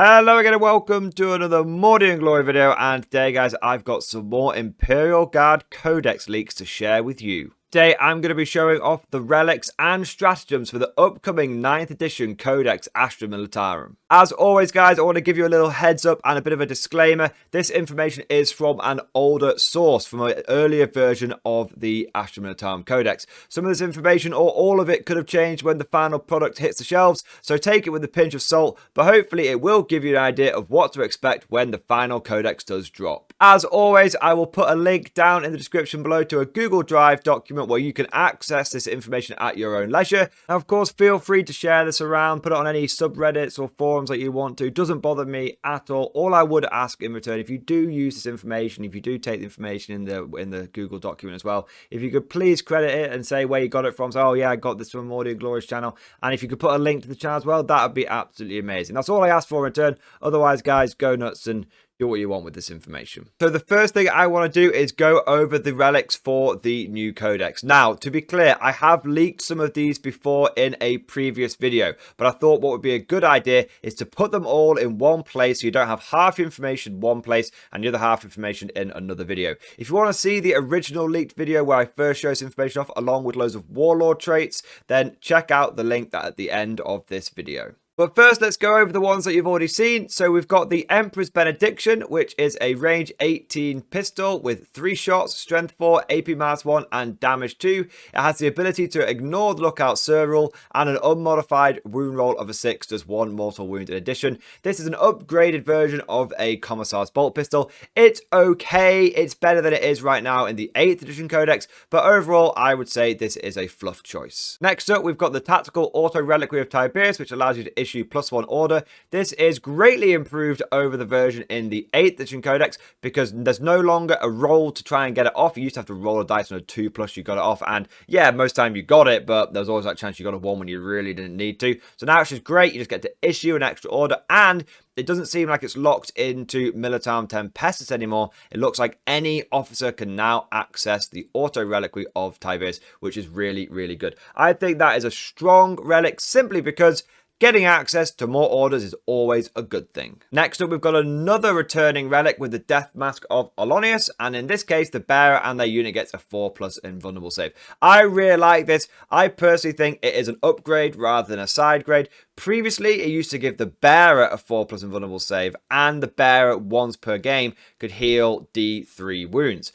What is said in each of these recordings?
Hello again and welcome to another Mordian Glory video, and today guys I've got some more Imperial Guard Codex leaks to share with you. Today I'm going to be showing off the relics and stratagems for the upcoming 9th edition Codex Astra Militarum. As always guys, I want to give you a little heads up and a bit of a disclaimer. This information is from an older source, from an earlier version of the Astra Militarum Codex. Some of this information or all of it could have changed when the final product hits the shelves, so take it with a pinch of salt, but hopefully it will give you an idea of what to expect when the final Codex does drop. As always, I will put a link down in the description below to a Google Drive document where you can access this information at your own leisure. And of course, feel free to share this around, put it on any subreddits or forums that you want to. It doesn't bother me at all. All I would ask in return, if you do use this information, if you do take the information in the Google document as well, if you could please credit it and say where you got it from. So, oh yeah, I got this from Mordian Glory's channel. And if you could put a link to the channel as well, that would be absolutely amazing. That's all I ask for in return. Otherwise, guys, go nuts and do what you want with this information. So the first thing I want to do is go over the relics for the new codex. Now, to be clear, I have leaked some of these before in a previous video, but I thought what would be a good idea is to put them all in one place so you don't have half your information in one place and the other half information in another video. If you want to see the original leaked video where I first show this information off along with loads of warlord traits, then check out the link at the end of this video. But first, let's go over the ones that you've already seen. So we've got the Emperor's Benediction, which is a range 18 pistol with 3 shots, strength 4, AP -1, and damage 2. It has the ability to ignore the lookout serve rule, and an unmodified wound roll of a 6 does 1 mortal wound in addition. This is an upgraded version of a Commissar's bolt pistol. It's okay. It's better than it is right now in the 8th edition codex, but overall, I would say this is a fluff choice. Next up, we've got the Tactical Auto Reliquary of Tiberius, which allows you to issue +1 order. This is greatly improved over the version in the 8th edition codex because there's no longer a roll to try and get it off. You used to have to roll a dice on a 2+ you got it off, and yeah, most time you got it, but there was always that chance you got a 1 when you really didn't need to. So now it's just great. You just get to issue an extra order, and it doesn't seem like it's locked into Militarum Tempestus anymore. It looks like any officer can now access the Auto Reliquary of Tiberius, which is really, really good. I think that is a strong relic simply because getting access to more orders is always a good thing. Next up, we've got another returning relic with the Death Mask of Olonius, and in this case, the bearer and their unit gets a 4+ invulnerable save. I really like this. I personally think it is an upgrade rather than a side grade. Previously, it used to give the bearer a 4+ invulnerable save, and the bearer once per game could heal D3 wounds.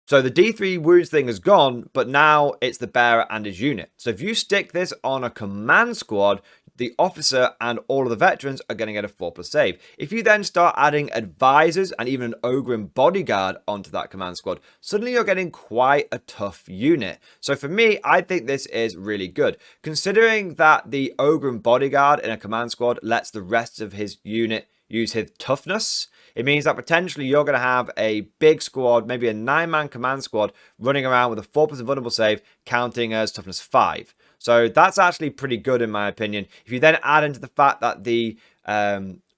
So the D3 wounds thing is gone, but now it's the bearer and his unit. So if you stick this on a command squad, the officer and all of the veterans are going to get a 4+ save. If you then start adding advisors and even an Ogrim bodyguard onto that command squad, suddenly you're getting quite a tough unit. So for me, I think this is really good. Considering that the Ogrim bodyguard in a command squad lets the rest of his unit use his toughness, it means that potentially you're going to have a big squad, maybe a 9-man command squad, running around with a 4+ invulnerable save, counting as toughness 5. So that's actually pretty good in my opinion. If you then add into the fact that the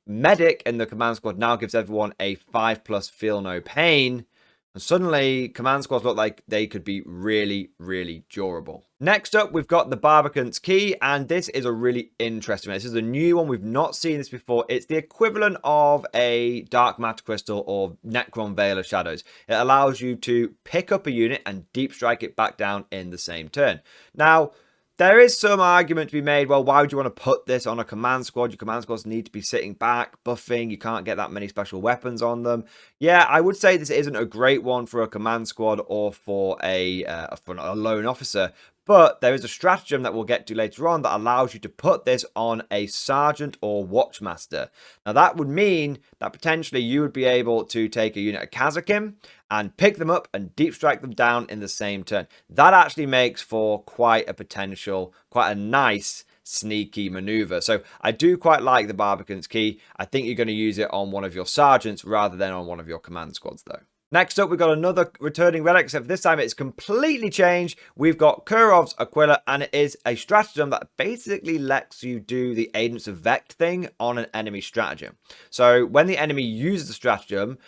medic in the command squad now gives everyone a 5+ feel no pain, and suddenly command squads look like they could be really, really durable. Next up, we've got the Barbican's Key, and this is a really interesting one. This is a new one. We've not seen this before. It's the equivalent of a Dark Matter Crystal or Necron Veil of Shadows. It allows you to pick up a unit and deep strike it back down in the same turn. Now, there is some argument to be made, well, why would you want to put this on a command squad? Your command squads need to be sitting back, buffing. You can't get that many special weapons on them. Yeah, I would say this isn't a great one for a command squad or for a lone officer. But there is a stratagem that we'll get to later on that allows you to put this on a sergeant or watchmaster. Now that would mean that potentially you would be able to take a unit of Kazakim and pick them up and deep strike them down in the same turn. That actually makes for quite a nice sneaky maneuver. So I do quite like the Barbican's Key. I think you're going to use it on one of your sergeants rather than on one of your command squads though. Next up, we've got another returning relic, except this time it's completely changed. We've got Kurov's Aquila, and it is a stratagem that basically lets you do the Agents of Vect thing on an enemy stratagem. So when the enemy uses the stratagem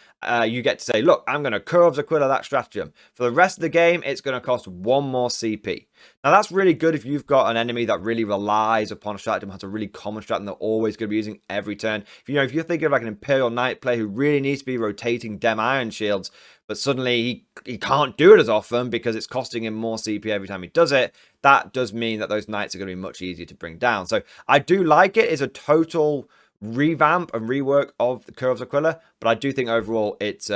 you get to say, look, I'm going to Curves Aquila that stratagem. For the rest of the game, it's going to cost 1 more CP. Now, that's really good if you've got an enemy that really relies upon a stratagem, has a really common stratagem they're always going to be using every turn. If you're thinking of like an Imperial Knight player who really needs to be rotating Dem Iron Shields, but suddenly he can't do it as often because it's costing him more CP every time he does it, that does mean that those Knights are going to be much easier to bring down. So I do like it. It's a total revamp and rework of the Curves Aquila, but I do think overall it's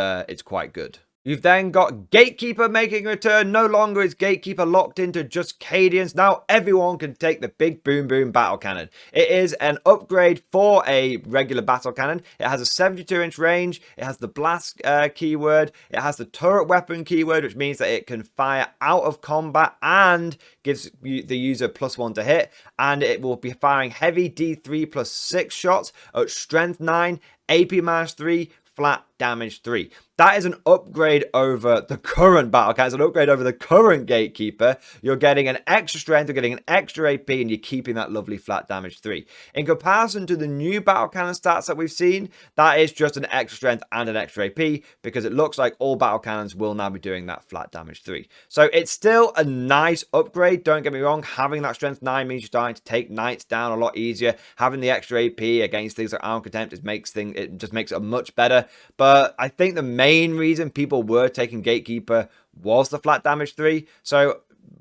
quite good. You've then got Gatekeeper making a return. No longer is Gatekeeper locked into just Cadians. Now everyone can take the big boom boom battle cannon. It is an upgrade for a regular battle cannon. It has a 72-inch range. It has the blast keyword. It has the turret weapon keyword, which means that it can fire out of combat and gives the user +1 to hit. And it will be firing heavy D3 +6 shots at strength 9, AP -3, flat damage 3. That is an upgrade over the current battle cannon. It's an upgrade over the current Gatekeeper. You're getting an extra strength, you're getting an extra AP, and you're keeping that lovely flat damage 3. In comparison to the new battle cannon stats that we've seen, that is just an extra strength and an extra AP, because it looks like all battle cannons will now be doing that flat damage 3. So it's still a nice upgrade, don't get me wrong. Having that strength 9 means you're starting to take Knights down a lot easier. Having the extra AP against things like Arm Contempt, it just makes it much better. But I think the main reason people were taking Gatekeeper was the flat damage 3.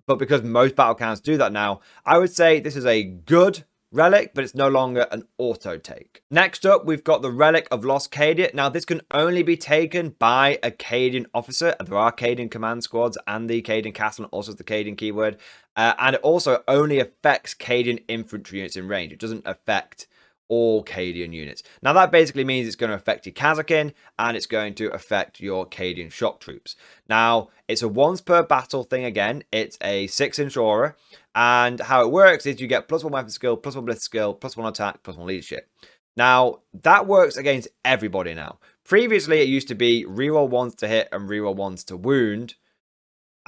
But because most battle cannons do that now, I would say this is a good relic, but it's no longer an auto take. Next up, we've got the Relic of Lost Cadian. Now, this can only be taken by a Cadian officer. There are Cadian command squads and the Cadian castle, and also the Cadian keyword. And it also only affects Cadian infantry units in range. It doesn't affect all Cadian units. Now that basically means it's going to affect your Kazakin and it's going to affect your Cadian shock troops. Now it's a once per battle thing again. It's a 6-inch aura, and how it works is you get +1 weapon skill, +1 blitz skill, +1 attack, +1 leadership. Now that works against everybody now. Previously it used to be reroll 1s to hit and reroll 1s to wound,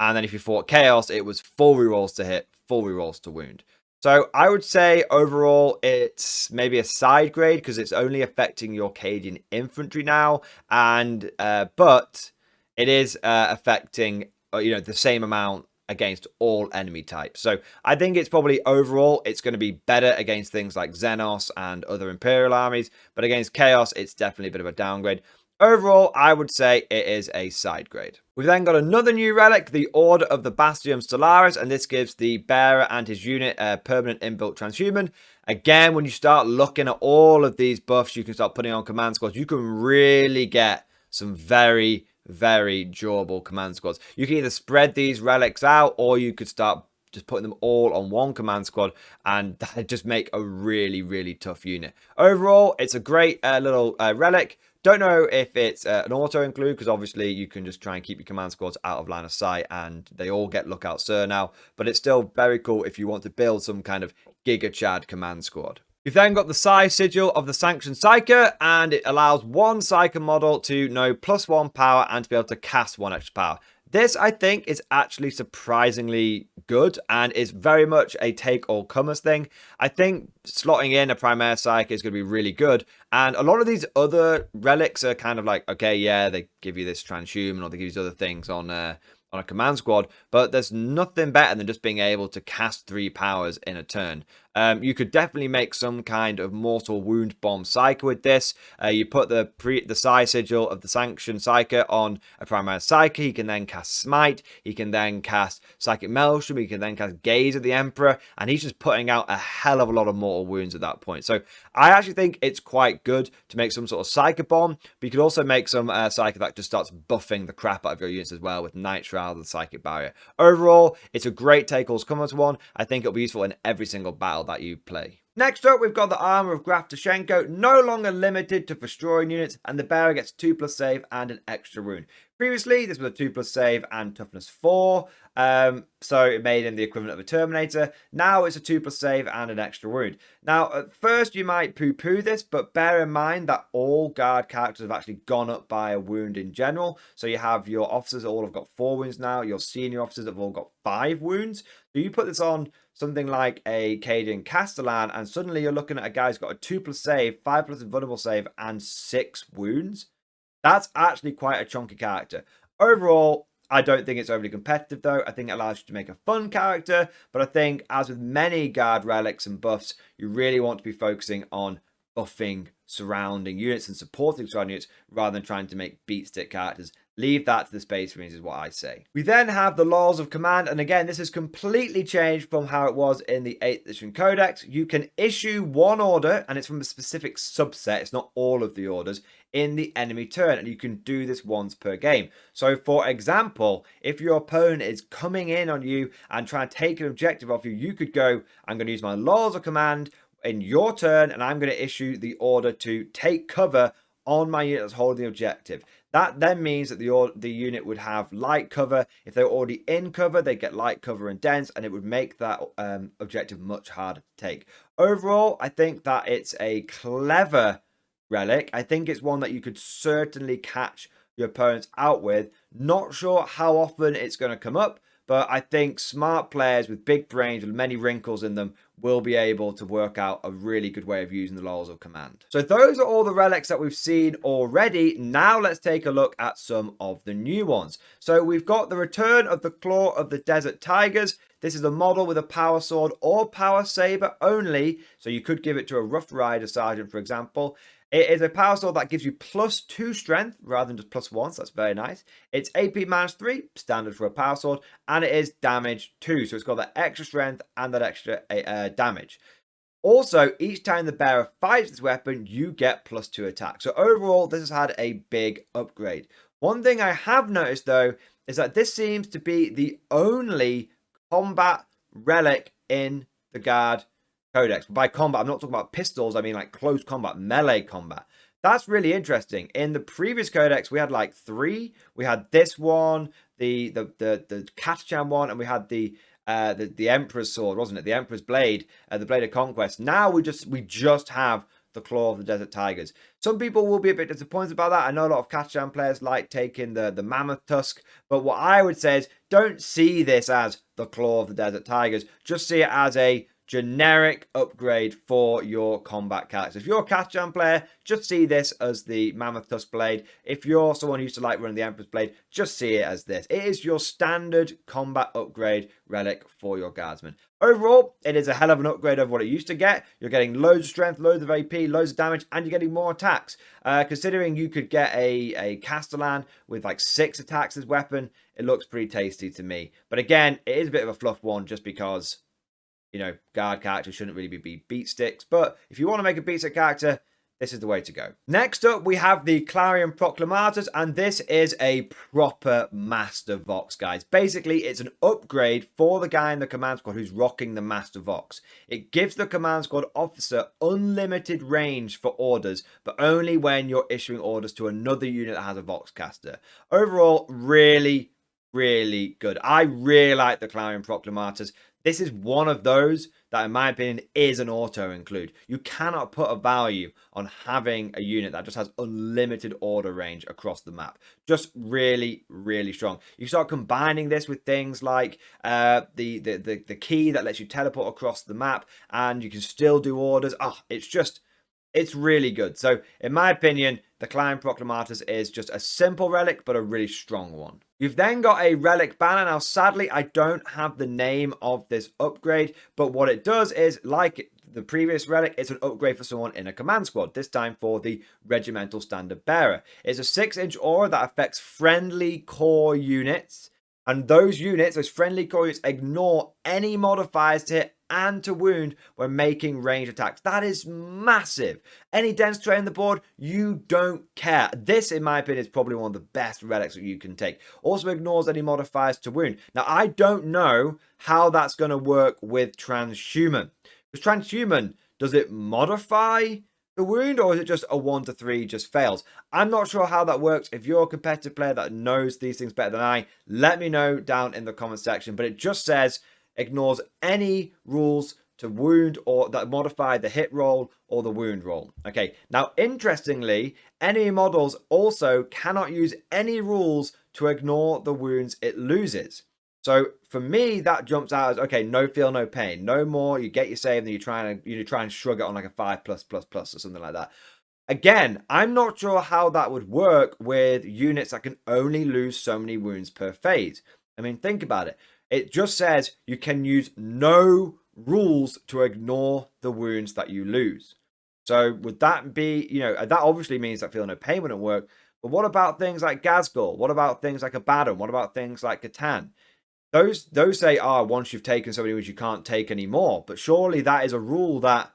and then if you fought Chaos it was full rerolls to hit, full rerolls to wound. So I would say overall it's maybe a side grade because it's only affecting your Cadian infantry now, and but it is affecting the same amount against all enemy types. So I think it's probably overall it's going to be better against things like Xenos and other Imperial armies, but against Chaos it's definitely a bit of a downgrade. Overall, I would say it is a side grade. We've then got another new relic, the Order of the Bastion Stellaris, and this gives the bearer and his unit a permanent inbuilt transhuman. Again, when you start looking at all of these buffs you can start putting on command squads, you can really get some very, very durable command squads. You can either spread these relics out, or you could start just putting them all on one command squad, and that just make a really, really tough unit. Overall, it's a great little relic. Don't know if it's an auto include, because obviously you can just try and keep your command squads out of line of sight and they all get lookout sir now, but it's still very cool if you want to build some kind of Giga Chad command squad. You've then got the Psi Sigil of the Sanctioned Psyker, and it allows one Psyker model to know +1 power and to be able to cast 1 extra power. This, I think, is actually surprisingly good and is very much a take-all-comers thing. I think slotting in a Primaire Psyche is going to be really good. And a lot of these other relics are kind of like, okay, yeah, they give you this transhuman or they give you these other things on a command squad, but there's nothing better than just being able to cast 3 powers in a turn. You could definitely make some kind of mortal wound bomb Psyker with this. You put the Psi Sigil of the Sanctioned Psyker on a Primaire Psyker. He can then cast Smite. He can then cast Psychic Maelstrom. He can then cast Gaze of the Emperor. And he's just putting out a hell of a lot of mortal wounds at that point. So I actually think it's quite good to make some sort of Psyker bomb. But you could also make some Psyker that just starts buffing the crap out of your units as well with Night Shroud and the Psychic Barrier. Overall, it's a great take-all-comers one. I think it'll be useful in every single battle that you play. Next up, we've got the Armor of Graf Tashenko, no longer limited to destroying units, and the bearer gets 2+ save and an extra wound. Previously, this was a 2+ save and toughness 4, so it made him the equivalent of a Terminator. Now it's a 2+ save and an extra wound. Now, at first you might poo-poo this, but bear in mind that all guard characters have actually gone up by a wound in general. So you have your officers all have got 4 wounds now, your senior officers have all got 5 wounds. So you put this on something like a Cadian Castellan, and suddenly you're looking at a guy who's got a 2+ save, 5+ invulnerable save, and 6 wounds. That's actually quite a chunky character. Overall, I don't think it's overly competitive though. I think it allows you to make a fun character, but I think as with many guard relics and buffs, you really want to be focusing on buffing surrounding units and supporting surrounding units rather than trying to make beat stick characters. Leave that to the Space Marines is what I say. We then have the Laws of Command, and again, this has completely changed from how it was in the 8th edition Codex. You can issue one order, and it's from a specific subset, it's not all of the orders, in the enemy turn, and you can do this once per game. So, for example, if your opponent is coming in on you and trying to take an objective off you, you could go, I'm going to use my Laws of Command in your turn, and I'm going to issue the order to take cover on my unit that's holding the objective. That then means that the unit would have light cover. If they're already in cover, they get light cover and dense, and it would make that objective much harder to take. Overall, I think that it's a clever relic. I think it's one that you could certainly catch your opponents out with. Not sure how often it's going to come up, but I think smart players with big brains with many wrinkles in them will be able to work out a really good way of using the Laws of Command. So those are all the relics that we've seen already. Now let's take a look at some of the new ones. So we've got the return of the Claw of the Desert Tigers. This is a model with a power sword or power saber only. So you could give it to a Rough Rider Sergeant, for example. It is a power sword that gives you +2 strength rather than just +1, so that's very nice. It's AP -3, standard for a power sword, and it is damage 2, so it's got that extra strength and that extra damage. Also, each time the bearer fights this weapon, you get +2 attack. So overall, this has had a big upgrade. One thing I have noticed, though, is that this seems to be the only combat relic in the Guard Codex. By combat, I'm not talking about pistols, I mean like close combat, melee combat. That's really interesting. In the previous Codex, we had like 3. We had this one, the Katachan one, and we had the Emperor's sword, wasn't it? The Emperor's blade, the Blade of Conquest. Now we just have the Claw of the Desert Tigers. Some people will be a bit disappointed about that. I know a lot of Katachan players like taking the Mammoth Tusk, but what I would say is don't see this as the Claw of the Desert Tigers. Just see it as a generic upgrade for your combat character. If you're a Katachan player, just see this as the Mammoth Tusk blade. If you're someone who used to like running the Emperor's blade, just see it as this. It is your standard combat upgrade relic for your guardsmen. Overall, it is a hell of an upgrade over what it used to get. You're getting loads of strength, loads of AP, loads of damage, and you're getting more attacks. Considering you could get a Castellan with like 6 attacks as weapon, it looks pretty tasty to me. But again, it is a bit of a fluff one just because, you know, guard characters shouldn't really be beat sticks. But if you want to make a beat stick character, this is the way to go. Next up, we have the Clarion Proclamators, and this is a proper Master Vox, guys. Basically, it's an upgrade for the guy in the command squad who's rocking the Master Vox. It gives the command squad officer unlimited range for orders, but only when you're issuing orders to another unit that has a Vox caster. Overall, really, really good. I really like the Clarion Proclamators. This is one of those that, in my opinion, is an auto-include. You cannot put a value on having a unit that just has unlimited order range across the map. Just really, really strong. You start combining this with things like the key that lets you teleport across the map, and you can still do orders. It's really good. So, in my opinion, the Clarion Proclamators is just a simple relic, but a really strong one. You've then got a relic banner. Now, sadly, I don't have the name of this upgrade, but what it does is, like the previous relic, it's an upgrade for someone in a command squad, this time for the Regimental Standard Bearer. It's a 6-inch aura that affects friendly core units, and those units, those friendly core units, ignore any modifiers to hit and to wound when making ranged attacks. That is massive. Any dense terrain on the board, you don't care. This, in my opinion, is probably one of the best relics that you can take. Also ignores any modifiers to wound. Now, I don't know how that's going to work with Transhuman. Because Transhuman, does it modify the wound, or is it just a 1 to 3 just fails? I'm not sure how that works. If you're a competitive player that knows these things better than I, let me know down in the comment section. But it just says ignores any rules to wound or that modify the hit roll or the wound roll. Okay, now interestingly, enemy models also cannot use any rules to ignore the wounds it loses. So for me, that jumps out as, okay, no feel, no pain. No more, you get your save, and you try and shrug it on like a 5+++ or something like that. Again, I'm not sure how that would work with units that can only lose so many wounds per phase. I mean, think about it. It just says you can use no rules to ignore the wounds that you lose. So would that be, that obviously means that Feel No Pain wouldn't work. But what about things like Gazgul? What about things like Abaddon? What about things like Catan? Those say, once you've taken so many wounds, you can't take any more. But surely that is a rule that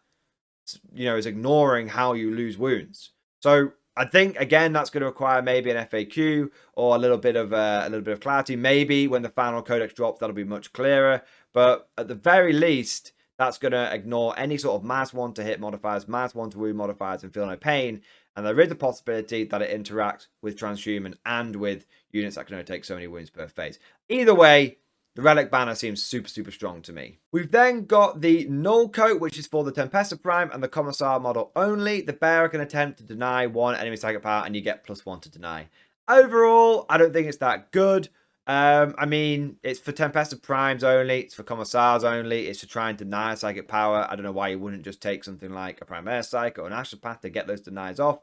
is ignoring how you lose wounds. So I think again that's going to require maybe an FAQ or a little bit of clarity. Maybe when the final codex drops, that'll be much clearer. But at the very least, that's going to ignore any sort of mass 1 to hit modifiers, mass 1 to wound modifiers, and Feel No Pain. And there is a possibility that it interacts with transhuman and with units that can only take so many wounds per phase. Either way, the Relic banner seems super, super strong to me. We've then got the Null Coat, which is for the Tempesta Prime and the Commissar model only. The bearer can attempt to deny one enemy psychic power, and you get +1 to deny. Overall, I don't think it's that good. I mean, it's for Tempesta Primes only. It's for Commissars only. It's to try and deny a psychic power. I don't know why you wouldn't just take something like a Primaire Psych or an Astropath to get those denies off.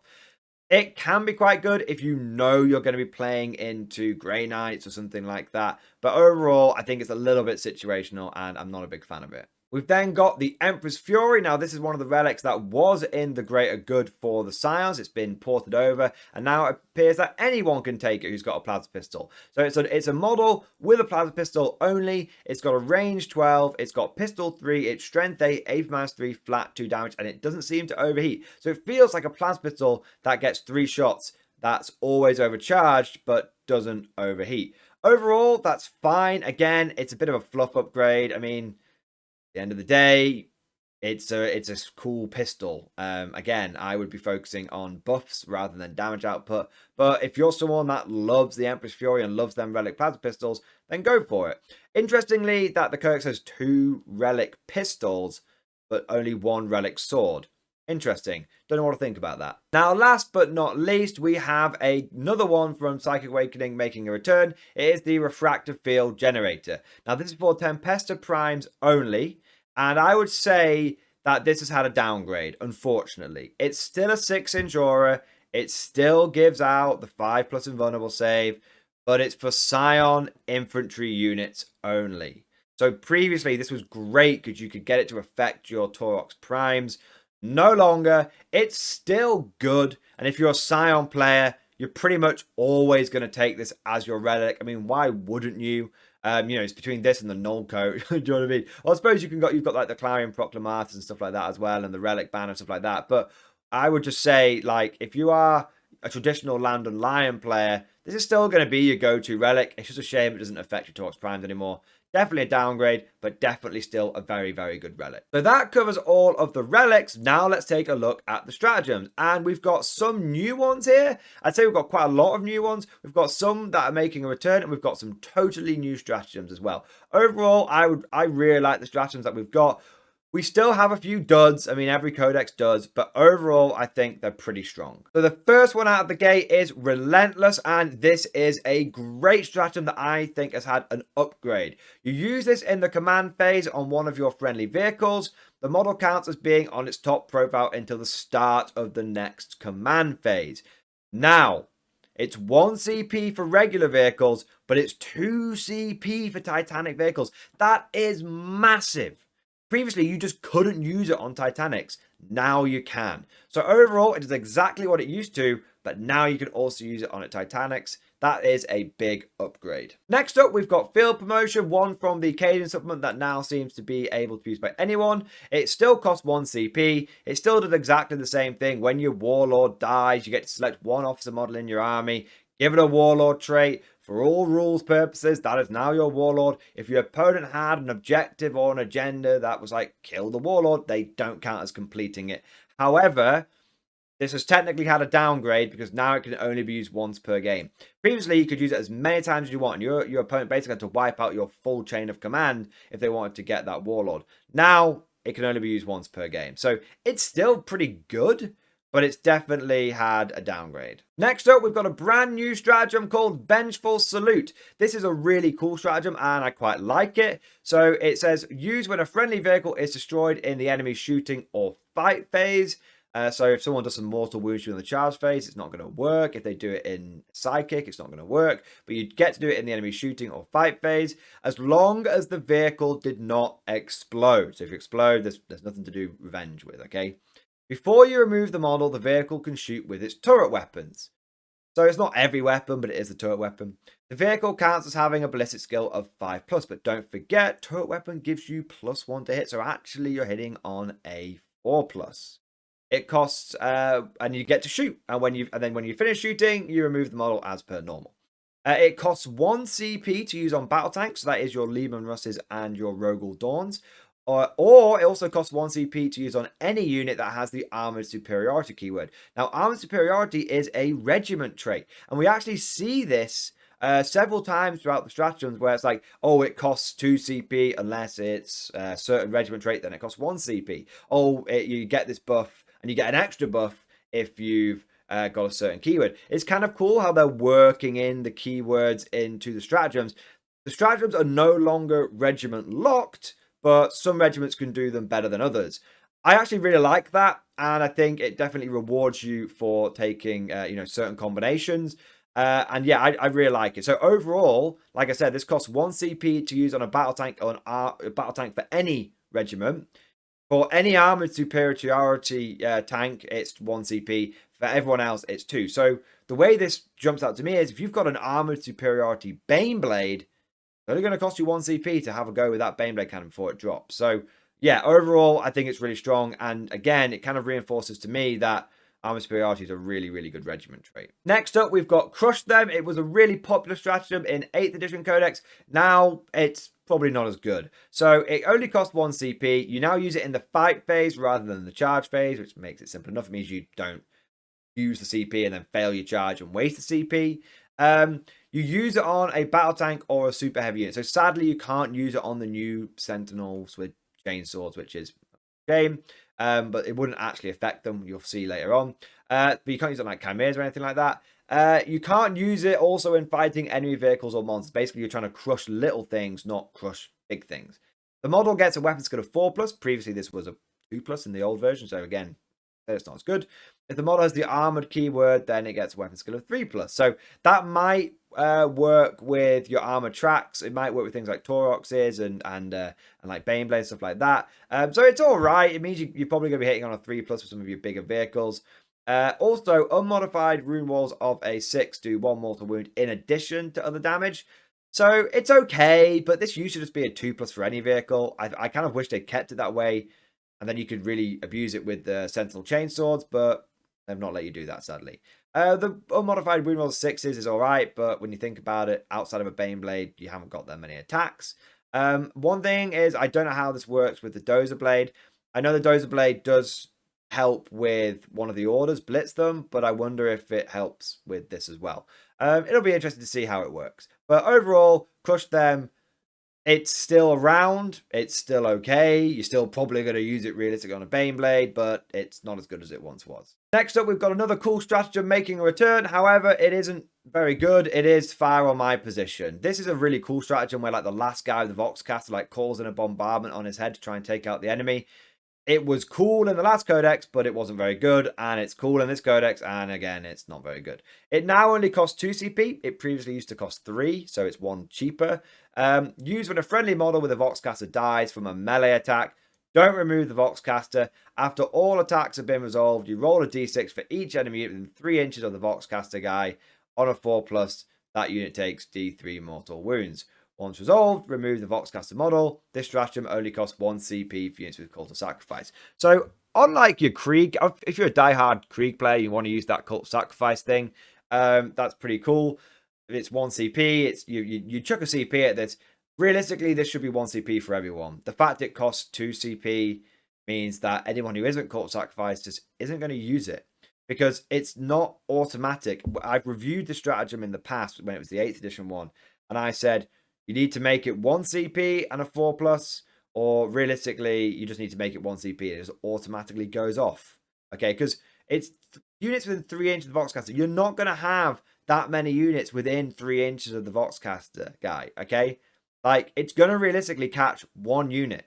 It can be quite good if you know you're going to be playing into Grey Knights or something like that. But overall, I think it's a little bit situational and I'm not a big fan of it. We've then got the Emperor's Fury. Now, this is one of the relics that was in the Greater Good for the Scions. It's been ported over, and now it appears that anyone can take it who's got a plasma pistol. So it's a model with a plasma pistol only. It's got a range 12. It's got pistol 3. It's strength 8, -3, flat 2 damage, and it doesn't seem to overheat. So it feels like a plasma pistol that gets 3 shots. That's always overcharged, but doesn't overheat. Overall, that's fine. Again, it's a bit of a fluff upgrade. I mean, the end of the day, it's a cool pistol. Again, I would be focusing on buffs rather than damage output. But if you're someone that loves the Emperor's Fury and loves them relic plasma pistols, then go for it. Interestingly, that the codex has 2 relic pistols, but only 1 relic sword. Interesting. Don't know what to think about that. Now, last but not least, we have another one from Psychic Awakening making a return. It is the Refractive Field Generator. Now, this is for Tempesta Primes only, and I would say that this has had a downgrade, unfortunately. It's still a 6-inch aura. It still gives out the 5+ invulnerable save, but it's for Scion infantry units only. So previously, this was great because you could get it to affect your Taurox Primes. No longer. It's still good, and if you're a Scion player, you're pretty much always going to take this as your relic. I mean, why wouldn't you? It's between this and the Null Coat. Do you know what I mean? Well, I suppose you've got like the Clarion Proclamatus and stuff like that as well, and the Relic Banner and stuff like that. But I would just say, like, if you are a traditional Land and Lion player, this is still going to be your go-to relic. It's just a shame it doesn't affect your Taurox Primes anymore. Definitely a downgrade, but definitely still a very, very good relic. So that covers all of the relics. Now let's take a look at the stratagems. And we've got some new ones here. I'd say we've got quite a lot of new ones. We've got some that are making a return, and we've got some totally new stratagems as well. Overall, I really like the stratagems that we've got. We still have a few duds. I mean, every codex does, but overall, I think they're pretty strong. So the first one out of the gate is Relentless, and this is a great stratagem that I think has had an upgrade. You use this in the command phase on one of your friendly vehicles. The model counts as being on its top profile until the start of the next command phase. Now, it's 1 CP for regular vehicles, but it's 2 CP for Titanic vehicles. That is massive. Previously, you just couldn't use it on Titanics. Now you can. So overall, it is exactly what it used to, but now you can also use it on Titanics. That is a big upgrade. Next up, we've got Field Promotion, one from the Cadence supplement that now seems to be able to be used by anyone. It still costs 1 CP. It still does exactly the same thing. When your Warlord dies, you get to select 1 officer model in your army, give it a Warlord trait. For all rules purposes, that is now your Warlord. If your opponent had an objective or an agenda that was like, kill the Warlord, they don't count as completing it. However, this has technically had a downgrade because now it can only be used once per game. Previously, you could use it as many times as you want, and your opponent basically had to wipe out your full chain of command if they wanted to get that Warlord. Now, it can only be used once per game. So, it's still pretty good, but it's definitely had a downgrade. Next up, we've got a brand new stratagem called Vengeful Salute. This is a really cool stratagem, and I quite like it. So it says, use when a friendly vehicle is destroyed in the enemy shooting or fight phase. So if someone does some mortal wounds in the charge phase, it's not going to work. If they do it in sidekick, it's not going to work. But you get to do it in the enemy shooting or fight phase, as long as the vehicle did not explode. So if you explode, there's nothing to do revenge with, okay? Before you remove the model, the vehicle can shoot with its turret weapons. So it's not every weapon, but it is a turret weapon. The vehicle counts as having a ballistic skill of 5+, but don't forget, turret weapon gives you +1 to hit, so actually you're hitting on a 4+. It costs, and you get to shoot, and then when you finish shooting, you remove the model as per normal. It costs 1 CP to use on battle tanks, so that is your Lehman Russes and your Rogel Dawns. Or it also costs 1 CP to use on any unit that has the Armored Superiority keyword. Now, Armored Superiority is a regiment trait, and we actually see this several times throughout the stratagems where it's like, oh, it costs 2 CP unless it's a certain regiment trait, then it costs 1 CP. Oh, you get this buff, and you get an extra buff if you've got a certain keyword. It's kind of cool how they're working in the keywords into the stratagems. The stratagems are no longer regiment locked, but some regiments can do them better than others. I actually really like that, and I think it definitely rewards you for taking certain combinations. And yeah, I really like it. So overall, like I said, this costs 1 CP to use on a battle tank or a battle tank for any regiment. For any armored superiority tank, it's 1 CP. For everyone else, it's 2. So the way this jumps out to me is if you've got an armored superiority Baneblade, it's only going to cost you 1 CP to have a go with that Baneblade cannon before it drops. So yeah, overall, I think it's really strong. And again, it kind of reinforces to me that Armored Superiority is a really, really good regiment trait. Next up, we've got Crush Them. It was a really popular stratagem in 8th edition Codex. Now, it's probably not as good. So, it only costs 1 CP. You now use it in the fight phase rather than the charge phase, which makes it simple enough. It means you don't use the CP and then fail your charge and waste the CP. You use it on a battle tank or a super heavy unit. So, sadly, you can't use it on the new Sentinels with chainswords, which is a shame. But it wouldn't actually affect them. You'll see later on. But you can't use it on like chimeras or anything like that. You can't use it also in fighting enemy vehicles or monsters. Basically, you're trying to crush little things, not crush big things. The model gets a weapon skill of 4+. Previously, this was a 2+ in the old version. So again, it's not as good. If the model has the armored keyword, then it gets a weapon skill of 3+. So that might work with your armored tracks. It might work with things like Tauroxes and like Baneblade, stuff like that. So it's all right. It means you're probably going to be hitting on a 3+ for some of your bigger vehicles. Also, unmodified rune walls of a 6 do 1 mortal wound in addition to other damage. So it's okay, but this used to just be a 2+ for any vehicle. I kind of wish they kept it that way, and then you could really abuse it with the Sentinel chainswords, but they've not let you do that, sadly. The unmodified wound roll 6s is alright, but when you think about it, outside of a Baneblade, you haven't got that many attacks. One thing is, I don't know how this works with the Dozer Blade. I know the Dozer Blade does help with one of the orders, blitz them, but I wonder if it helps with this as well. It'll be interesting to see how it works. But overall, Crush Them, it's still around. It's still okay. You're still probably going to use it realistically on a Baneblade, but it's not as good as it once was. Next up, we've got another cool stratagem making a return. However, it isn't very good. It is Fire on My Position. This is a really cool stratagem where like the last guy with the Voxcaster like calls in a bombardment on his head to try and take out the enemy. It was cool in the last codex, but it wasn't very good, and it's cool in this codex, and again, it's not very good. It now only costs 2 CP. It previously used to cost 3, so it's 1 cheaper. Used when a friendly model with a Voxcaster dies from a melee attack. Don't remove the Voxcaster. After all attacks have been resolved, you roll a d6 for each enemy within 3 inches of the Voxcaster guy. On a 4+, that unit takes d3 mortal wounds. Once resolved, remove the Voxcaster model. This stratagem only costs 1 CP for units with Cult of Sacrifice. So, unlike your Krieg, if you're a diehard Krieg player, you want to use that Cult of Sacrifice thing, that's pretty cool. If it's 1 CP, it's you chuck a CP at this. Realistically, this should be 1 CP for everyone. The fact it costs 2 CP means that anyone who isn't Cult of Sacrifice just isn't going to use it, because it's not automatic. I've reviewed the stratagem in the past when it was the 8th edition one, and I said, you need to make it 1 CP and a 4+, or realistically, you just need to make it 1 CP and it just automatically goes off. Okay, because it's units within 3 inches of the Voxcaster. You're not going to have that many units within 3 inches of the Voxcaster guy, okay? Like, it's going to realistically catch 1 unit.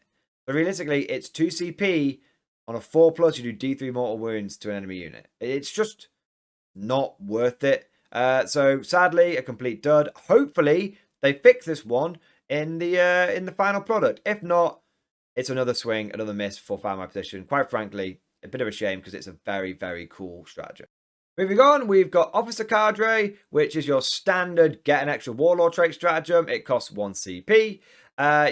So realistically, it's 2 CP On a 4+, you do D3 mortal wounds to an enemy unit. It's just not worth it. So sadly, a complete dud. Hopefully, they fix this one in the final product. If not, it's another swing, another miss for Found My Position. Quite frankly, a bit of a shame because it's a very, very cool stratagem. Moving on, we've got Officer Cadre, which is your standard get an extra Warlord trait stratagem. It costs 1 CP.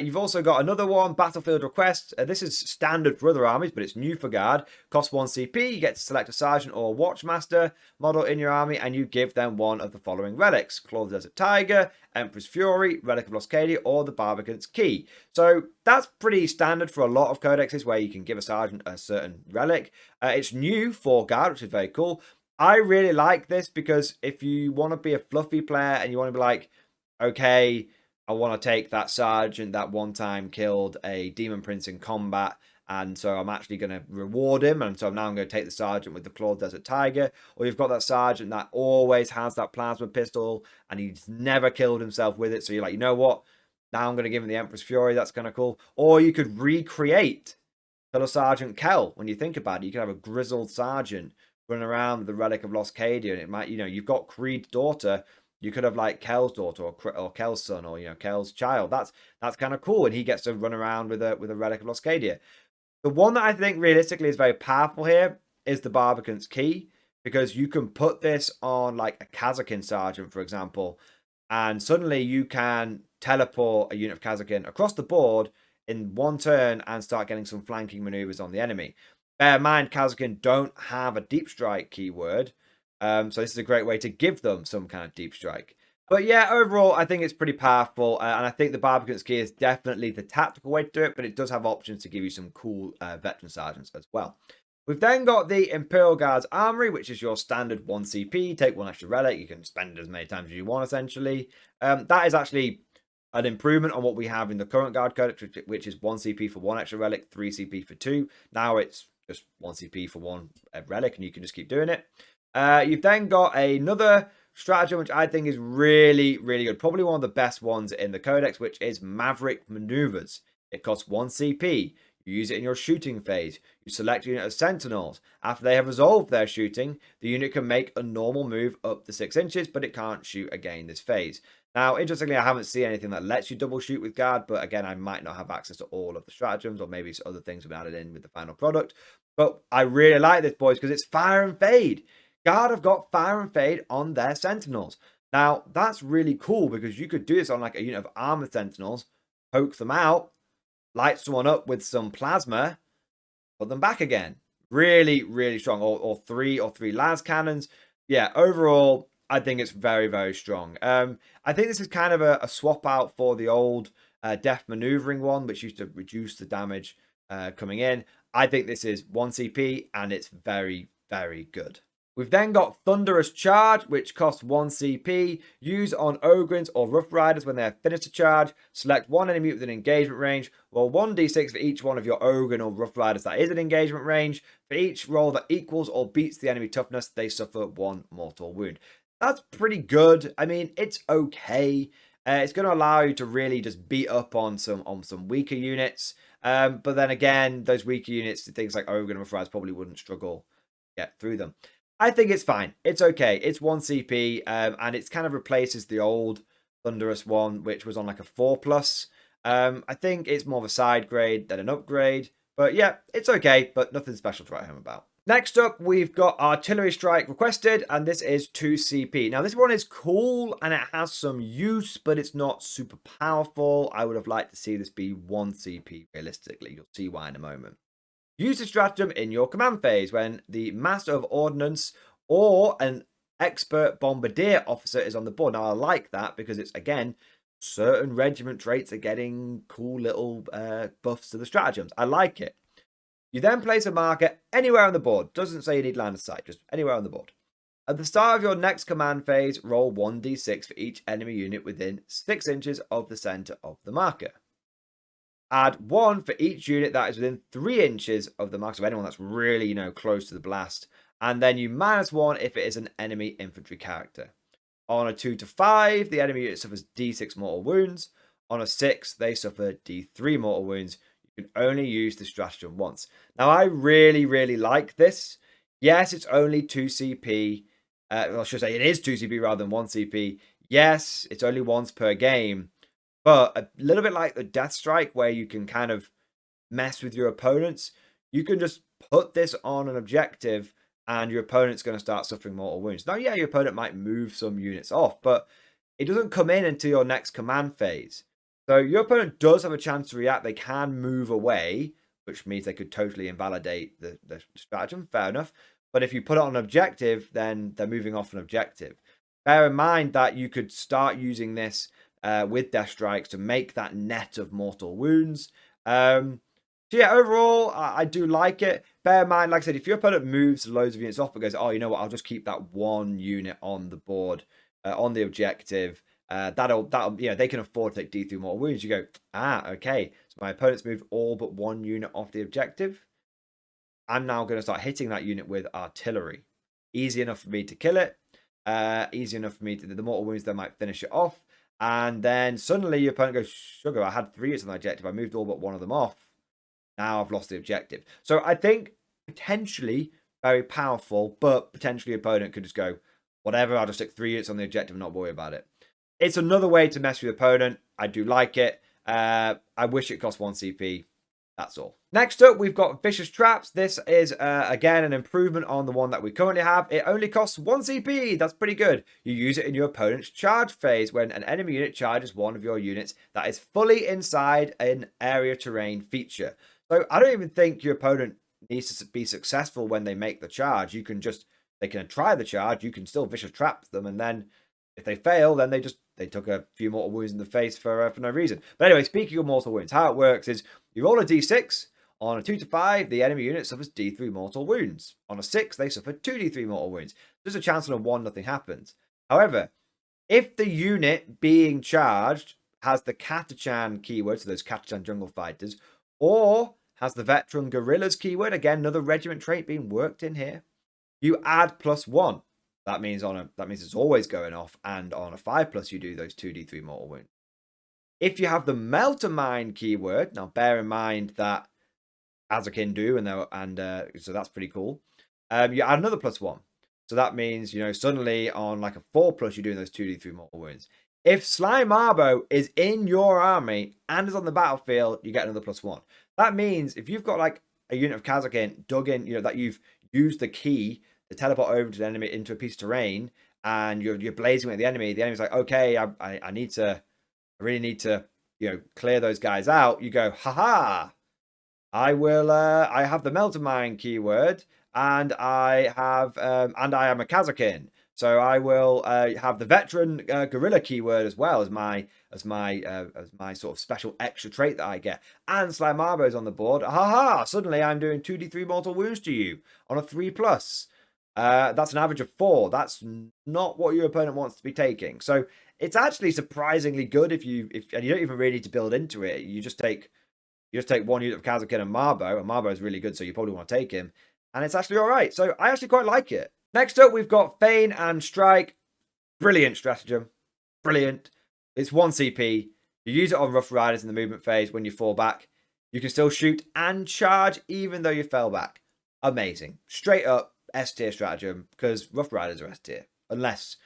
You've also got another one, Battlefield Request. This is standard for other armies, but it's new for Guard. Costs 1 CP. You get to select a Sergeant or Watchmaster model in your army, and you give them one of the following relics. Claw of the Desert Tiger, Emperor's Fury, Relic of Loscadia, or the Barbican's Key. So that's pretty standard for a lot of codexes where you can give a Sergeant a certain relic. It's new for Guard, which is very cool. I really like this because if you want to be a fluffy player and you want to be like, okay, I want to take that Sergeant that one time killed a Demon Prince in combat, and so I'm actually going to reward him, and so now I'm going to take the Sergeant with the Clawed Desert Tiger. Or you've got that Sergeant that always has that plasma pistol, and he's never killed himself with it, so you're like, you know what? Now I'm going to give him the Emperor's Fury. That's kind of cool. Or you could recreate Fellow Sergeant Kell. When you think about it, you could have a grizzled Sergeant running around with the Relic of Loscadia, and it might, you've got Creed's daughter. You could have like Kell's daughter or Kell's son or Kell's child. That's kind of cool, and he gets to run around with a Relic of Loscadia. The one that I think realistically is very powerful here is the Barbican's Key, because you can put this on like a Kazakin Sergeant, for example, and suddenly you can teleport a unit of Kazakin across the board in one turn and start getting some flanking maneuvers on the enemy. Bear in mind, Kazakin don't have a deep strike keyword, so this is a great way to give them some kind of deep strike. But yeah, overall, I think it's pretty powerful, and I think the Barbican's Key is definitely the tactical way to do it, but it does have options to give you some cool veteran sergeants as well. We've then got the Imperial Guard's Armory, which is your standard 1 CP, take 1 extra relic, you can spend it as many times as you want, essentially. That is actually an improvement on what we have in the current Guard Codex, which is 1 CP for 1 extra relic, 3 CP for 2. Now it's just 1 CP for 1 relic, and you can just keep doing it. You've then got another stratagem, which I think is really, really good. Probably one of the best ones in the Codex, which is Maverick Maneuvers. It costs 1 CP. You use it in your shooting phase. You select a unit of Sentinels. After they have resolved their shooting, the unit can make a normal move up to 6 inches, but it can't shoot again this phase. Now, interestingly, I haven't seen anything that lets you double shoot with Guard, but again, I might not have access to all of the stratagems, or maybe some other things have been added in with the final product. But I really like this, boys, because it's fire and fade. Guard have got fire and fade on their Sentinels. Now, that's really cool because you could do this on like a unit of armored Sentinels, poke them out, light someone up with some plasma, put them back again. Really, really strong. Or three las cannons. Yeah, overall, I think it's very, very strong. I think this is kind of a swap out for the old Death Maneuvering one, which used to reduce the damage coming in. I think this is 1 CP, and it's very, very good. We've then got Thunderous Charge, which costs 1 CP. Use on Ogrins or Rough Riders when they have finished a charge. Select one enemy within engagement range. Roll 1d6 for each one of your Ogrin or Rough Riders that is in engagement range. For each roll that equals or beats the enemy toughness, they suffer 1 mortal wound. That's pretty good. I mean, it's okay. It's going to allow you to really just beat up on some weaker units. But then again, those weaker units, things like Ogrin and Rough Riders probably wouldn't struggle to get through them. I think it's fine. It's okay. It's 1 CP, and it kind of replaces the old Thunderous one, which was on like a 4+. I think it's more of a side grade than an upgrade. But yeah, it's okay, but nothing special to write home about. Next up, we've got Artillery Strike requested, and this is 2 CP. Now, this one is cool, and it has some use, but it's not super powerful. I would have liked to see this be 1 CP, realistically. You'll see why in a moment. Use the stratagem in your command phase when the Master of Ordnance or an expert bombardier officer is on the board. Now, I like that because it's, again, certain regiment traits are getting cool little buffs to the stratagems. I like it. You then place a marker anywhere on the board. Doesn't say you need line of sight, just anywhere on the board. At the start of your next command phase, roll 1d6 for each enemy unit within 6 inches of the center of the marker. Add 1 for each unit that is within 3 inches of the mark, so anyone that's really, close to the blast. And then you -1 if it is an enemy infantry character. On a 2 to 5, the enemy unit suffers d6 mortal wounds. On a 6, they suffer d3 mortal wounds. You You can only use the stratagem once. Now, I really, really like this. Yes, it's only 2 CP. Well, I should say it is 2 CP rather than 1 CP. Yes, it's only once per game. But a little bit like the Death Strike, where you can kind of mess with your opponents, you can just put this on an objective and your opponent's going to start suffering mortal wounds. Now, yeah, your opponent might move some units off, but it doesn't come in until your next command phase. So your opponent does have a chance to react. They can move away, which means they could totally invalidate the stratagem. Fair enough. But if you put it on an objective, then they're moving off an objective. Bear in mind that you could start using this with Death Strikes to make that net of mortal wounds. So yeah, overall, I do like it. Bear in mind, like I said, if your opponent moves loads of units off but goes, oh, you know what, I'll just keep that one unit on the board, on the objective. That'll, you know, they can afford to take D3 mortal wounds. You go, okay. So my opponent's moved all but one unit off the objective. I'm now going to start hitting that unit with artillery. Easy enough for me to kill it. Easy enough for me to, the mortal wounds, they might finish it off. And then suddenly your opponent goes, sugar, I had 3 units on the objective. I moved all but one of them off. Now I've lost the objective. So I think potentially very powerful, but potentially opponent could just go, whatever, I'll just stick 3 units on the objective and not worry about it. It's another way to mess with your opponent. I do like it. I wish it cost 1 CP. That's all. Next up, we've got Vicious Traps. This is, again, an improvement on the one that we currently have. It only costs 1 CP. That's pretty good. You use it in your opponent's charge phase when an enemy unit charges one of your units that is fully inside an area terrain feature. So I don't even think your opponent needs to be successful when they make the charge. You can just, they can try the charge. You can still Vicious Trap them. And then if they fail, then they took a few mortal wounds in the face for no reason. But anyway, speaking of mortal wounds, how it works is you roll a d6. On a 2 to 5, the enemy unit suffers d3 mortal wounds. On a 6, they suffer 2d3 mortal wounds. There's a chance on a 1 nothing happens. However, if the unit being charged has the Katachan keyword, so those Katachan jungle fighters, or has the veteran guerrillas keyword, again another regiment trait being worked in here, you add +1. That means it's always going off, and on a 5+ you do those 2d3 mortal wounds. If you have the Melter Mine keyword, now bear in mind that Kazakin do, and so that's pretty cool. You add another +1. So that means, you know, suddenly on like a 4+, you're doing those 2d3 mortal wounds. If Slime Arbo is in your army and is on the battlefield, you get another +1. That means if you've got like a unit of Kazakin dug in, you know, that you've used the key to teleport over to the enemy into a piece of terrain, and you're blazing with the enemy's like, okay, I really need to, you know, clear those guys out. You go, haha, I will, I have the Melter Mine keyword, and I am a Kazakin. So I will have the veteran guerrilla keyword as well as my sort of special extra trait that I get. And Slime Arbo's on the board. Haha! Suddenly I'm doing 2d3 mortal wounds to you on a 3+. That's an average of 4. That's not what your opponent wants to be taking. So it's actually surprisingly good and you don't even really need to build into it. You just take one unit of Kazakin and Marbo, and Marbo is really good, so you probably want to take him. And it's actually all right. So I actually quite like it. Next up, we've got Feign and Strike. Brilliant stratagem. Brilliant. It's 1 CP. You use it on Rough Riders in the movement phase when you fall back. You can still shoot and charge even though you fell back. Amazing. Straight up S tier stratagem, because Rough Riders are S tier. Unless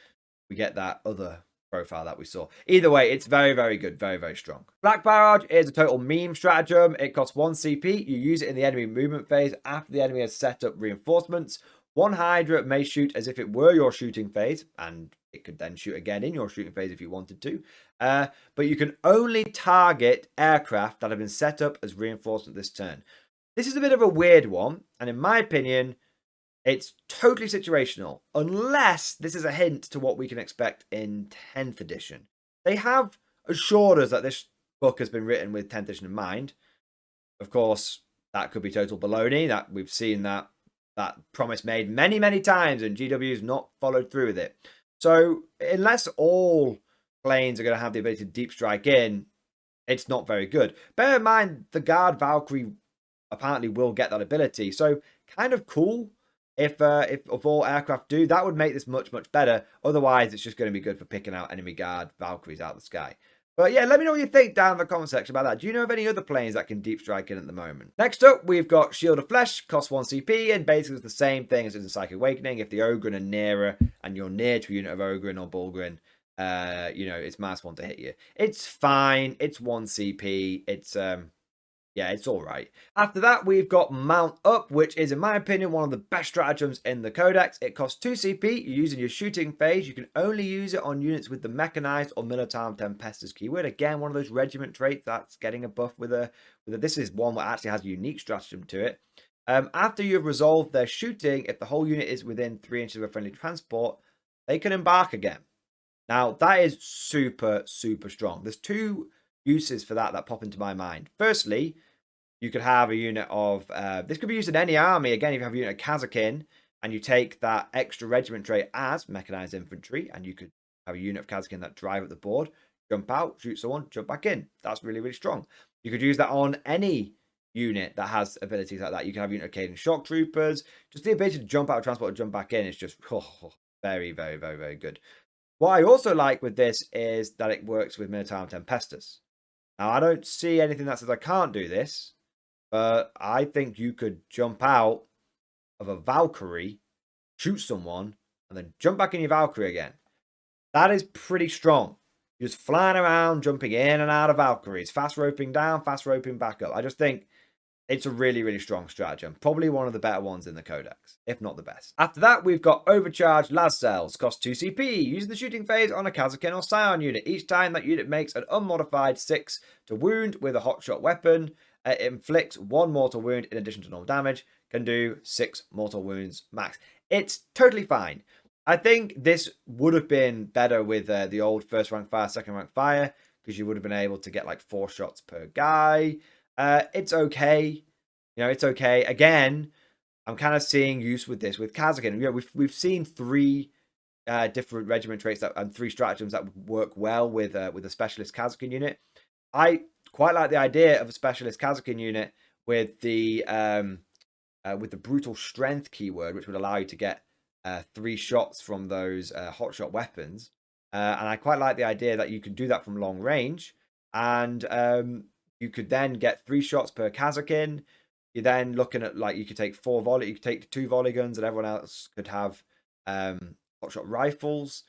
we get that other profile that we saw. Either way, it's very, very good. Very, very strong. Black Barrage is a total meme stratagem. It costs 1 CP. You use it in the enemy movement phase after the enemy has set up reinforcements. One Hydra may shoot as if it were your shooting phase, and it could then shoot again in your shooting phase if you wanted to. But you can only target aircraft that have been set up as reinforcement this turn. This is a bit of a weird one, and in my opinion, it's totally situational, unless this is a hint to what we can expect in 10th edition. They have assured us that this book has been written with 10th edition in mind. Of course, that could be total baloney. That we've seen that promise made many, many times, and GW's not followed through with it. So unless all planes are going to have the ability to deep strike in, it's not very good. Bear in mind, the Guard Valkyrie apparently will get that ability. So kind of cool. If all aircraft do, that would make this much, much better. Otherwise, it's just going to be good for picking out enemy Guard Valkyries out of the sky. But yeah, let me know what you think down in the comment section about that. Do you know of any other planes that can deep strike in at the moment? Next up, we've got Shield of Flesh, costs 1 CP, and basically it's the same thing as in Psychic Awakening. If the Ogren are nearer and you're near to a unit of Ogren or Bulgrin, you know, it's -1 to hit you. It's fine. It's 1 CP. It's yeah, it's all right. After that, we've got Mount Up, which is, in my opinion, one of the best stratagems in the Codex. It costs 2 CP. You're using your shooting phase. You can only use it on units with the Mechanized or Militarum Tempestus keyword. Again, one of those regiment traits that's getting a buff with a... This is one that actually has a unique stratagem to it. After you've resolved their shooting, if the whole unit is within 3 inches of a friendly transport, they can embark again. Now, that is super, super strong. There's 2 uses for that pop into my mind. Firstly, you could have a unit of this could be used in any army. Again, if you have a unit of Kazakin and you take that extra regiment trait as mechanized infantry, and you could have a unit of Kazakin that drive up the board, jump out, shoot someone, jump back in. That's really, really strong. You could use that on any unit that has abilities like that. You can have a unit of Caden shock troopers. Just the ability to jump out of transport and jump back in is just very, very, very, very good. What I also like with this is that it works with Militarum Tempestus. Now, I don't see anything that says I can't do this, but I think you could jump out of a Valkyrie, shoot someone, and then jump back in your Valkyrie again. That is pretty strong. You're just flying around, jumping in and out of Valkyries, fast roping down, fast roping back up. I just think it's a really, really strong stratagem. Probably one of the better ones in the Codex, if not the best. After that, we've got Overcharged Las Cells. Cost 2 CP. Use the shooting phase on a Kazakin or Scion unit. Each time that unit makes an unmodified 6 to wound with a hotshot weapon, it inflicts 1 mortal wound in addition to normal damage. Can do 6 mortal wounds max. It's totally fine. I think this would have been better with the old first rank fire, second rank fire, because you would have been able to get like 4 shots per guy. It's okay. You know, it's okay. Again, I'm kind of seeing use with this with Kazakin. You know, we've seen 3 different regiment traits and 3 stratagems that would work well with a specialist Kazakin unit. I quite like the idea of a specialist Kazakin unit with the brutal strength keyword, which would allow you to get 3 shots from those hotshot weapons. And I quite like the idea that you can do that from long range, and you could then get 3 shots per Kazakin. You're then looking at, like, you could take 4 volley, you could take 2 volley guns, and everyone else could have hotshot rifles.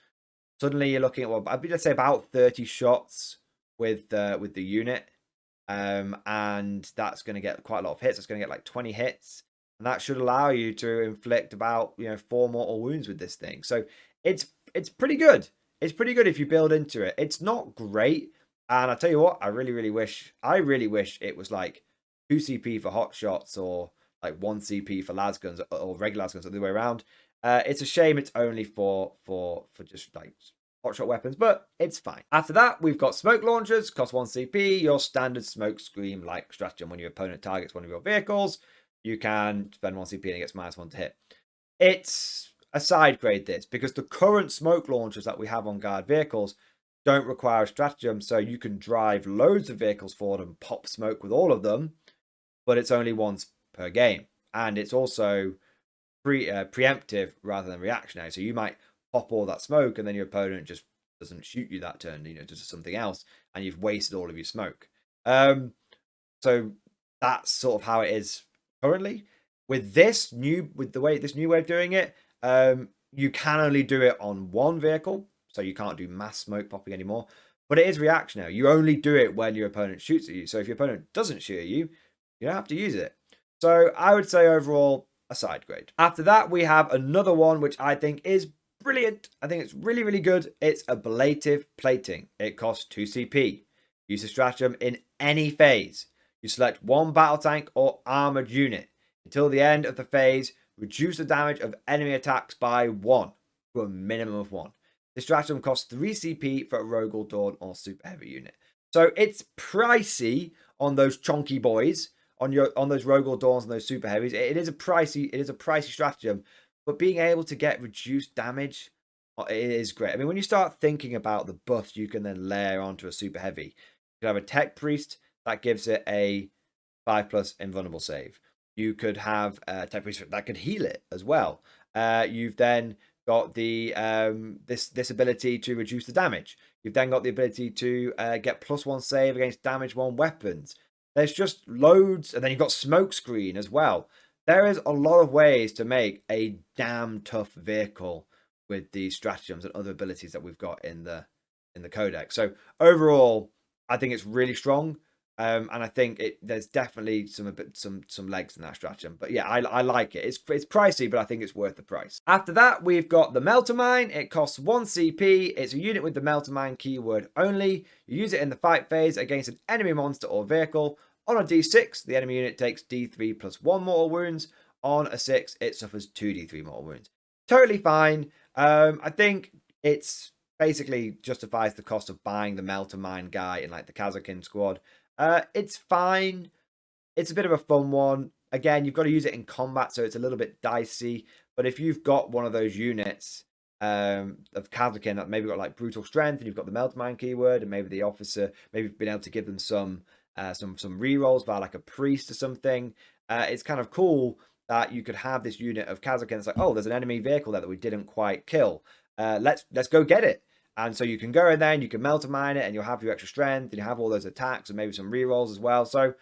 Suddenly, you're looking at, well, let's say about 30 shots with the unit, and that's going to get quite a lot of hits. It's going to get like 20 hits, and that should allow you to inflict about 4 mortal wounds with this thing. So it's pretty good. It's pretty good if you build into it. It's not great. And I tell you what, I really wish it was like 2 CP for hot shots, or like 1 CP for las guns, or regular las guns, the other way around. It's a shame it's only for just like hotshot weapons, but it's fine. After that, we've got smoke launchers, cost 1 CP, your standard smoke screen like stratagem. When your opponent targets one of your vehicles, you can spend 1 CP and it gets -1 to hit. It's a side grade, this, because the current smoke launchers that we have on guard vehicles don't require a stratagem, so you can drive loads of vehicles forward and pop smoke with all of them, but it's only once per game. And it's also preemptive rather than reactionary. So you might pop all that smoke and then your opponent just doesn't shoot you that turn, just something else, and you've wasted all of your smoke. So that's sort of how it is currently. With this new way of doing it, you can only do it on 1 vehicle, so you can't do mass smoke popping anymore. But it is reactionary. You only do it when your opponent shoots at you. So if your opponent doesn't shoot at you, you don't have to use it. So I would say overall a side grade. After that, we have another one which I think is brilliant. I think it's really, really good. It's ablative plating. It costs 2 CP. Use the stratagem in any phase. You select 1 battle tank or armored unit. Until the end of the phase, reduce the damage of enemy attacks by 1 to a minimum of 1. This stratagem costs 3 CP for a Rogal Dawn or super heavy unit. So it's pricey on those chonky boys, on those Rogal Dawns and those super heavies. It is a pricey stratagem, but being able to get reduced damage, it is great. I mean, when you start thinking about the buffs you can then layer onto a super heavy, you could have a Tech Priest that gives it a 5+ invulnerable save. You could have a Tech Priest that could heal it as well. You've then got the this ability to reduce the damage. You've then got the ability to get +1 save against damage 1 weapons. There's just loads, and then you've got smokescreen as well. There is a lot of ways to make a damn tough vehicle with these stratagems and other abilities that we've got in the codex. So overall, I think it's really strong. And I think there's definitely some legs in that stratagem. But yeah, I like it. It's pricey, but I think it's worth the price. After that, we've got the Melter Mine. It costs 1 CP. It's a unit with the Melter Mine keyword only. You use it in the fight phase against an enemy monster or vehicle. On a D6, the enemy unit takes D3 plus 1 mortal wounds. On a 6, it suffers 2D3 mortal wounds. Totally fine. I think it's basically justifies the cost of buying the Melter Mine guy in like the Kazakin squad. It's fine. It's a bit of a fun one. Again, you've got to use it in combat, so it's a little bit dicey. But if you've got one of those units of Kazakin that maybe got like brutal strength, and you've got the Melter Mine keyword, and maybe the officer, maybe been able to give them some rerolls via like a priest or something. It's kind of cool that you could have this unit of Kazakin. It's like, oh, there's an enemy vehicle there that we didn't quite kill. Let's go get it. And so you can go in there and you can Melter Mine it, and you'll have your extra strength, and you have all those attacks and maybe some rerolls as well. So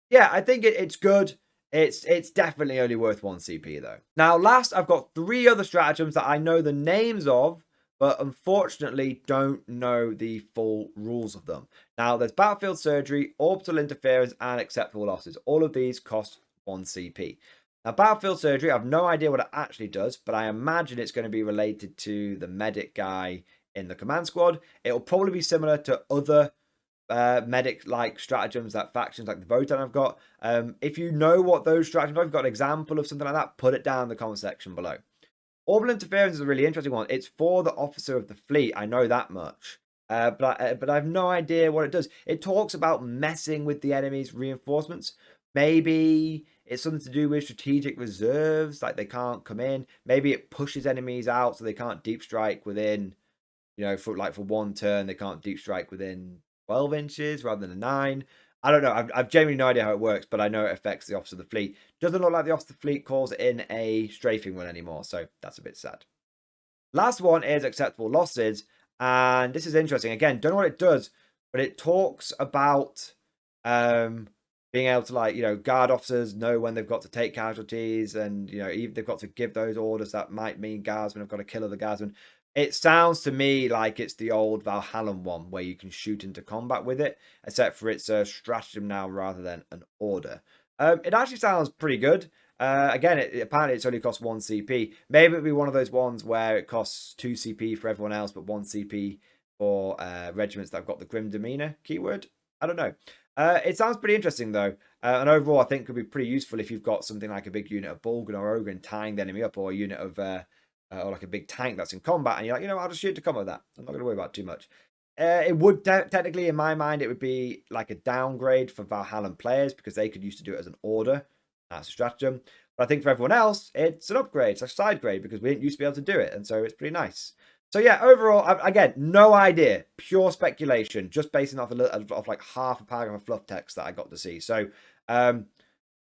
yeah, I think it's good. It's definitely only worth 1 CP though. Now last, I've got 3 other stratagems that I know the names of, but unfortunately don't know the full rules of them. Now there's Battlefield Surgery, Orbital Interference, and Acceptable Losses. All of these cost 1 CP. Now, Battlefield Surgery, I have no idea what it actually does, but I imagine it's going to be related to the medic guy in the command squad. It'll probably be similar to other medic-like stratagems that factions like the Votan have got. If you know what those stratagems are, if you've got an example of something like that, put it down in the comment section below. Orbital Interference is a really interesting one. It's for the officer of the fleet. I know that much. But I have no idea what it does. It talks about messing with the enemy's reinforcements. Maybe it's something to do with strategic reserves, like they can't come in. Maybe it pushes enemies out so they can't deep strike within, you know, for 1 turn, they can't deep strike within 12 inches rather than a 9. I don't know. I've genuinely no idea how it works, but I know it affects the officer of the fleet. Doesn't look like the officer of the fleet calls in a strafing run anymore, so that's a bit sad. Last one is Acceptable Losses, and this is interesting. Again, don't know what it does, but it talks about being able to, like, you know, guard officers know when they've got to take casualties, and, you know, even they've got to give those orders that might mean guardsmen have got to kill other guardsmen. It sounds to me like it's the old Valhalla one where you can shoot into combat with it, except for it's a stratagem now rather than an order. It actually sounds pretty good. Again, apparently it's only costs 1 CP. Maybe it'll be one of those ones where it costs 2 CP for everyone else, but 1 CP for regiments that have got the Grim Demeanor keyword. I don't know. It sounds pretty interesting though, and overall I think could be pretty useful if you've got something like a big unit of Bulgan or Ogren tying the enemy up, or a unit of or like a big tank that's in combat, and you're like, you know, I'll just shoot to combat with that. I'm not going to worry about it too much. It would technically, in my mind, it would be like a downgrade for Valhalla players because they could used to do it as an order. That's a stratagem. But I think for everyone else, it's an upgrade. It's a side grade because we didn't used to be able to do it, and so it's pretty nice. So yeah, overall, again, no idea, pure speculation, just basing off like half a paragraph of fluff text that I got to see. So don't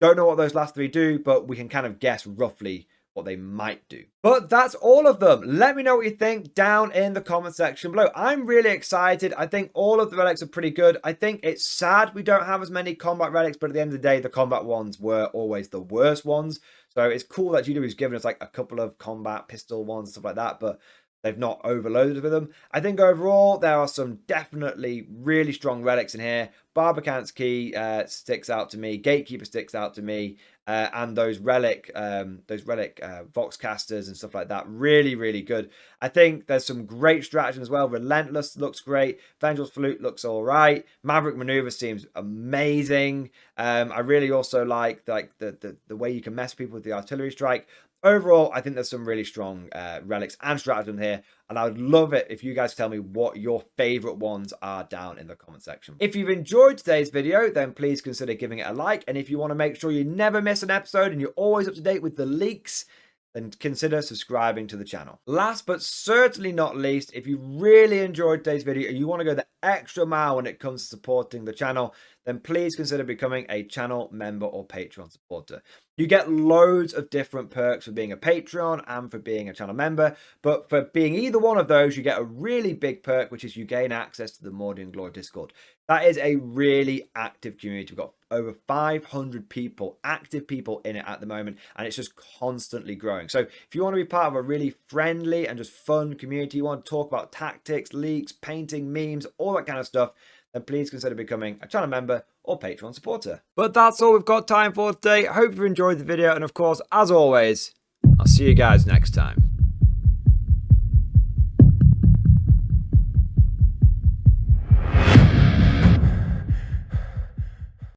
know what those last 3 do, but we can kind of guess roughly what they might do. But that's all of them. Let me know what you think down in the comment section below. I'm really excited. I think all of the relics are pretty good. I think it's sad we don't have as many combat relics, but at the end of the day, the combat ones were always the worst ones. So it's cool that GW's given us like a couple of combat pistol ones and stuff like that, but they've not overloaded with them. I think overall, there are some definitely really strong relics in here. Barbican's Key sticks out to me. Gatekeeper sticks out to me. And those relic Voxcasters and stuff like that. Really, really good. I think there's some great strategies as well. Relentless looks great. Vengeance Flute looks all right. Maverick Maneuver seems amazing. I really also like the way you can mess people with the artillery strike. Overall, I think there's some really strong relics and stratagems here, and I would love it if you guys tell me what your favorite ones are down in the comment section. If you've enjoyed today's video, then please consider giving it a like, and if you want to make sure you never miss an episode and you're always up to date with the leaks, then consider subscribing to the channel. Last but certainly not least, if you really enjoyed today's video and you want to go the extra mile when it comes to supporting the channel, then please consider becoming a channel member or Patreon supporter. You get loads of different perks for being a patron and for being a channel member, but for being either one of those, you get a really big perk, which is you gain access to the Mordi and Glory Discord. That is a really active community. We've got over 500 people, active people in it at the moment, and it's just constantly growing. So if you want to be part of a really friendly and just fun community, you want to talk about tactics, leaks, painting, memes, all that kind of stuff, then please consider becoming a channel member or Patreon supporter. But that's all we've got time for today. I hope you enjoyed the video, and of course, as always, I'll see you guys next time.